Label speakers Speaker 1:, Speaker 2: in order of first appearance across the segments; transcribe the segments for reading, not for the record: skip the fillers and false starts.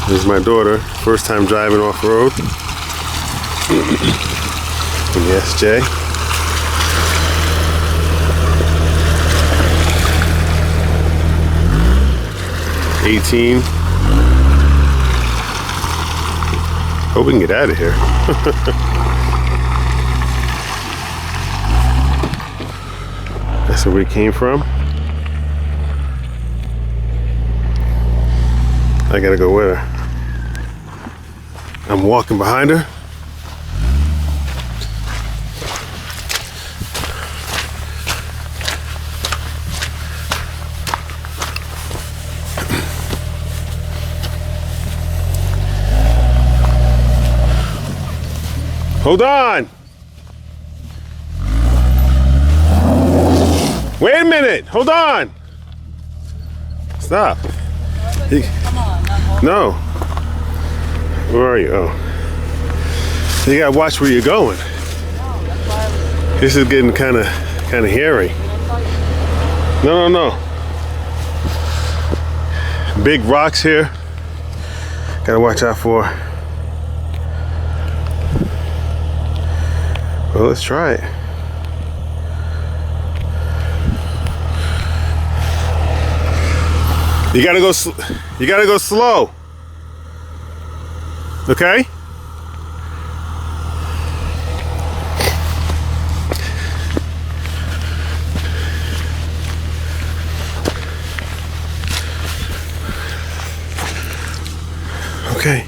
Speaker 1: This is my daughter, first time driving off-road. Yes, Jay. $18. Hope we can get out of here. That's where we came from. I gotta go with her. I'm walking behind her. Hold on. Wait a minute. Hold on. Stop.
Speaker 2: Come on.
Speaker 1: No. Where are you? Oh. You gotta watch where you're going. This is getting kind of hairy. No. Big rocks here. Gotta watch out for. Well, let's try it. You gotta go slow. Okay? Okay.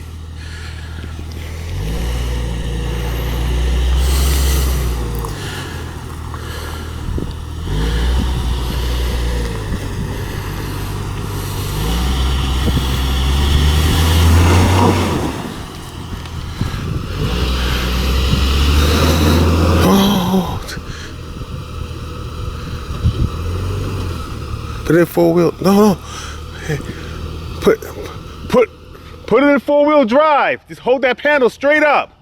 Speaker 1: Put it in four-wheel. No. Hey, put it in four-wheel drive. Just hold that panel straight up.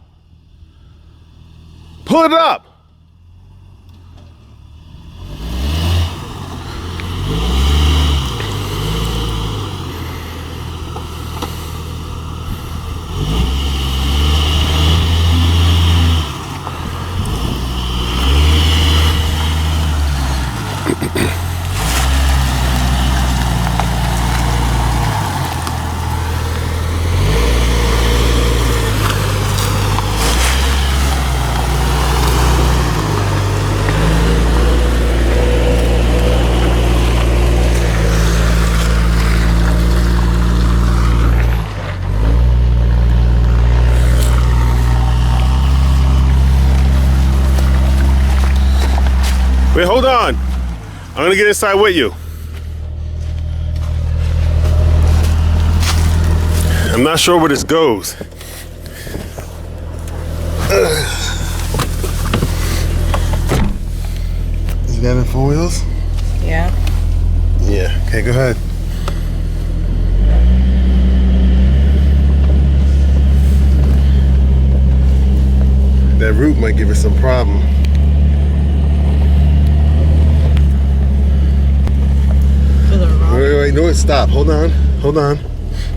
Speaker 1: Pull it up. Wait, hold on. I'm gonna get inside with you. I'm not sure where this goes. Is that in four wheels?
Speaker 2: Yeah.
Speaker 1: Yeah, okay, go ahead. That root might give us some problem. Wait, no, stop. Hold on.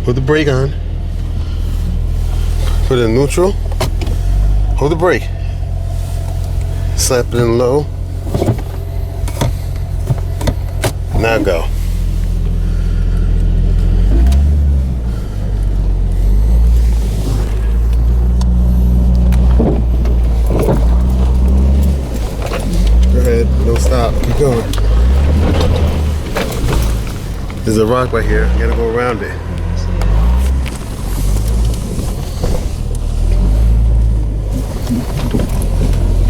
Speaker 1: Put the brake on. Put it in neutral. Hold the brake. Slap it in low. Now go. Go ahead. Don't stop. Keep going. There's a rock right here. You gotta go around it.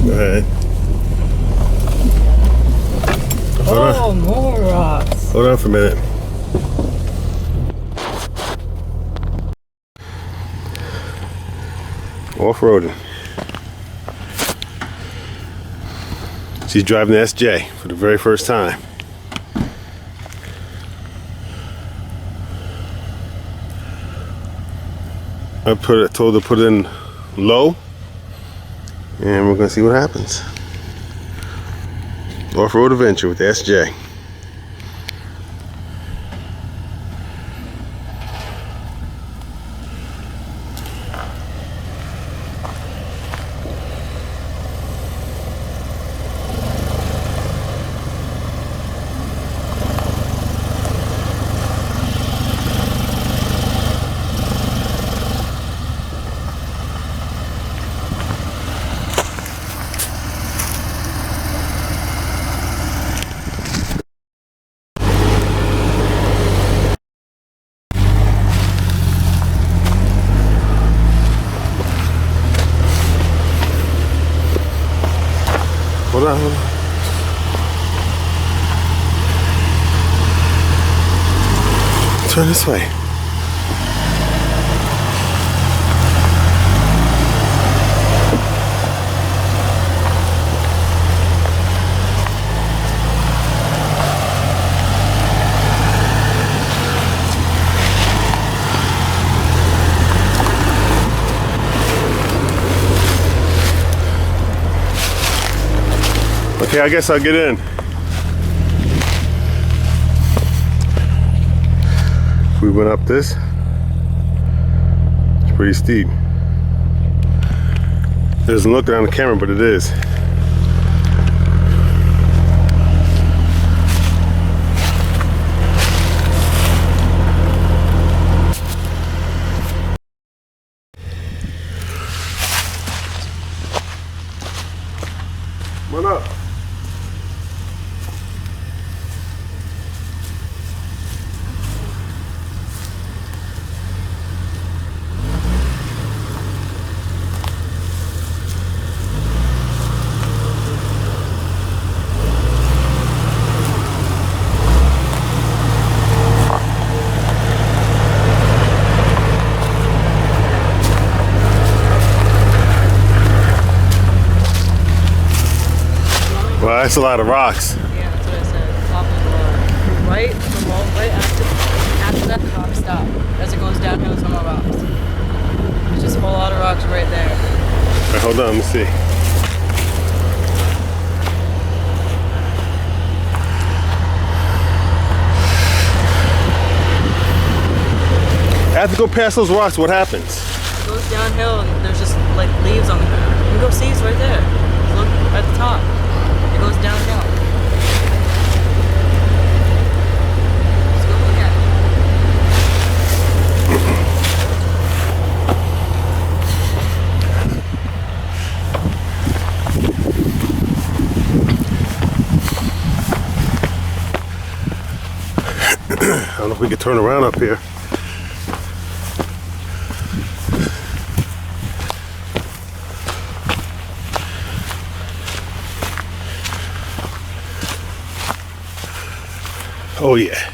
Speaker 1: Go ahead.
Speaker 2: Oh, more rocks.
Speaker 1: Hold on for a minute. Off-roading. She's driving the SJ for the very first time. I told her to put it in low, and we're gonna see what happens. Off-road adventure with the SJ. on, hold on. Turn this way. Okay, I guess I'll get in. If we went up this, it's pretty steep. It doesn't look it on the camera, but it is. Come on up. Well, that's a lot of rocks.
Speaker 2: Yeah, that's what I said. Top of the right, right after that, the rocks stop. As it goes downhill, there's no more rocks. There's just a whole lot of rocks right there.
Speaker 1: All right, hold on, let me see. After you go past those rocks, what happens?
Speaker 2: It goes downhill and there's just like leaves on the ground. You can go see it's right there. Look at the top. It goes downhill. Let's go look at
Speaker 1: I don't know if we can turn around up here. Oh yeah,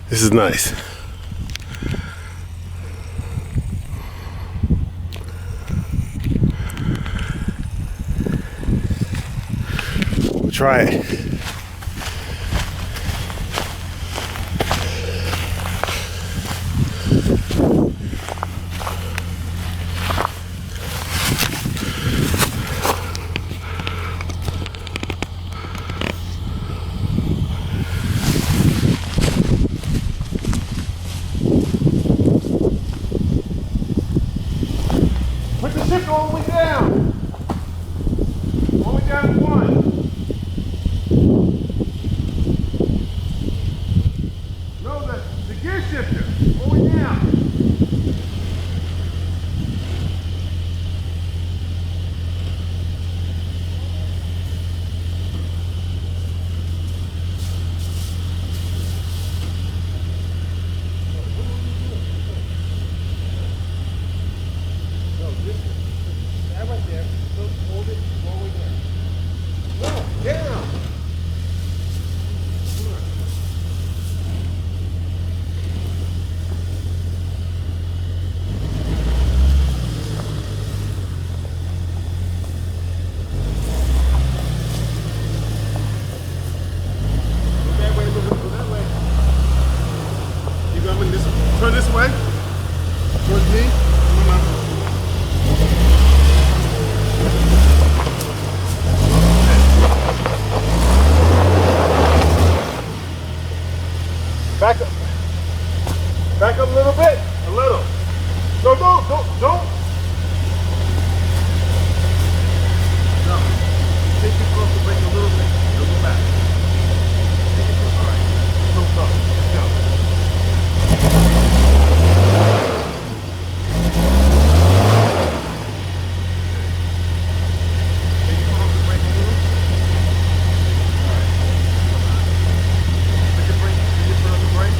Speaker 1: this is nice. We'll try it. Put the ship all the way down. All the way down to one. No, the gear shifter. All the way down. That right there. Hold it all the way down. No, down. Go that way, go that way. You going this? Turn this way. Towards me. Come on. Back up. Back up a little bit. A little. Don't. No. Take your foot off the brake a little bit. You'll go back. Take your foot. All right. So slow. Let's go. Take your foot off the brake a little. All right. Take your brake. Take your foot off the brake.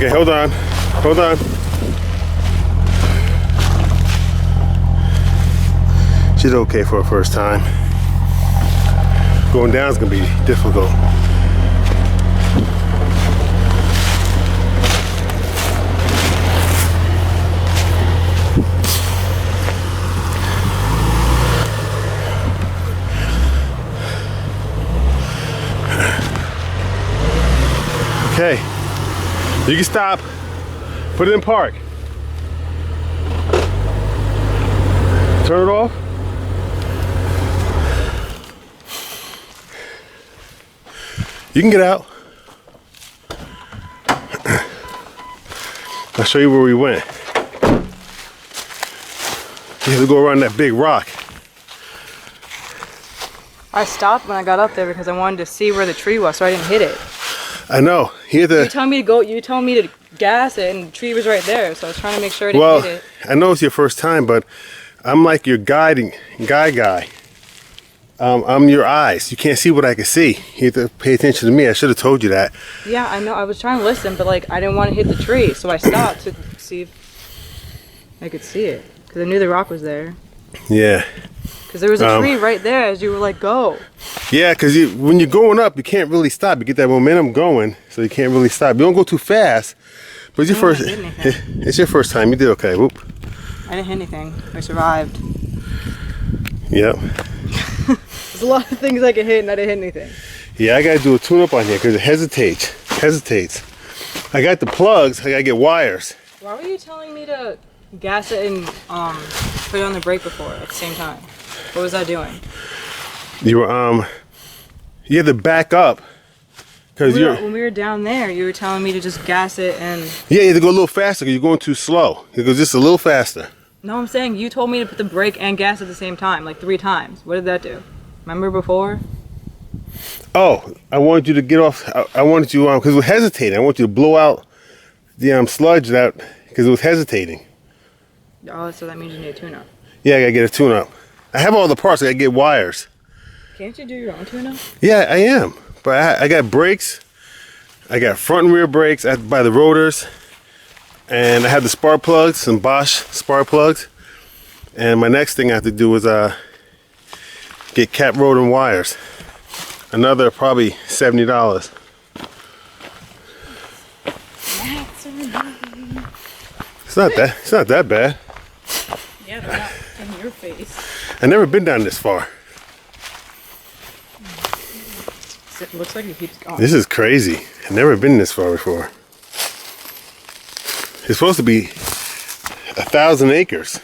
Speaker 1: Okay, hold on. Hold on. She's okay for her first time. Going down is gonna be difficult. Okay, you can stop. Put it in park. Turn it off. You can get out. I'll show you where we went. You have to go around that big rock.
Speaker 2: I stopped when I got up there because I wanted to see where the tree was, so I didn't hit it.
Speaker 1: I know. You
Speaker 2: told me to go. You told me to gas it, and the tree was right there. So I was trying to make sure I didn't hit it.
Speaker 1: I know it's your first time, but I'm like your guy. I'm your eyes. You can't see what I can see. You have to pay attention to me. I should have told you that.
Speaker 2: Yeah, I know. I was trying to listen, but like I didn't want to hit the tree, so I stopped to see if I could see it because I knew the rock was there.
Speaker 1: Yeah.
Speaker 2: Because there was a tree right there as you were like, go. Yeah,
Speaker 1: because when you're going up, you can't really stop. You get that momentum going, so you can't really stop. You don't go too fast, but it's your first time. You did okay. Whoop.
Speaker 2: I didn't hit anything. I survived.
Speaker 1: Yep.
Speaker 2: There's a lot of things I can hit, and I didn't hit anything.
Speaker 1: Yeah, I got to do a tune-up on here because it hesitates. I got the plugs. I got to get wires.
Speaker 2: Why were you telling me to gas it and put it on the brake before at the same time? What was I doing?
Speaker 1: You were you had to back up because
Speaker 2: when we were down there, you were telling me to just gas it and
Speaker 1: yeah, you had to go a little faster because you're going too slow. It goes just a little faster.
Speaker 2: No, I'm saying you told me to put the brake and gas at the same time, like 3 times. What did that do? Remember before?
Speaker 1: Oh, I wanted you to get off. I wanted you because it was hesitating. I want you to blow out the sludge that because it was hesitating.
Speaker 2: Oh, so that means you need a tune-up.
Speaker 1: Yeah, I gotta get a tune-up. I have all the parts. I gotta get wires.
Speaker 2: Can't you do your own tune-up?
Speaker 1: Yeah, I am. But I got brakes. I got front and rear brakes by the rotors. And I have the spark plugs, some Bosch spark plugs. And my next thing I have to do is get cap rotor and wires. Another probably $70. It's not that bad.
Speaker 2: Yeah, they're not in your face.
Speaker 1: I've never been down this far.
Speaker 2: It looks like it keeps going.
Speaker 1: This is crazy. I've never been this far before. It's supposed to be 1,000 acres.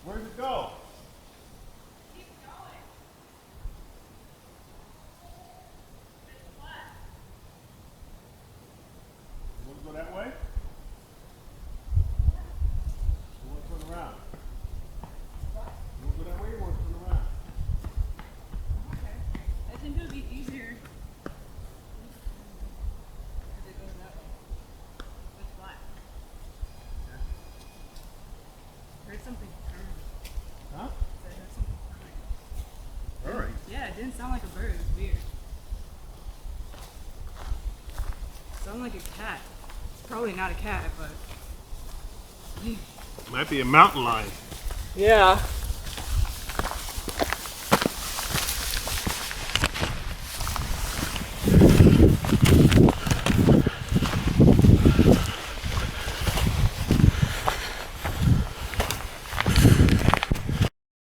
Speaker 1: Where's it go?
Speaker 2: Keep going. It's flat.
Speaker 1: You want to go that way? You want to turn around? You want to go that way or you want to turn around?
Speaker 2: Okay. I think it would be easier if it goes that way. It's flat. Heard something purring.
Speaker 1: Huh?
Speaker 2: I heard something purring.
Speaker 1: Alright.
Speaker 2: Yeah, it didn't sound like a bird. It was weird. It sounded like a cat. It's probably not a cat, but...
Speaker 1: Might be a mountain lion.
Speaker 2: Yeah.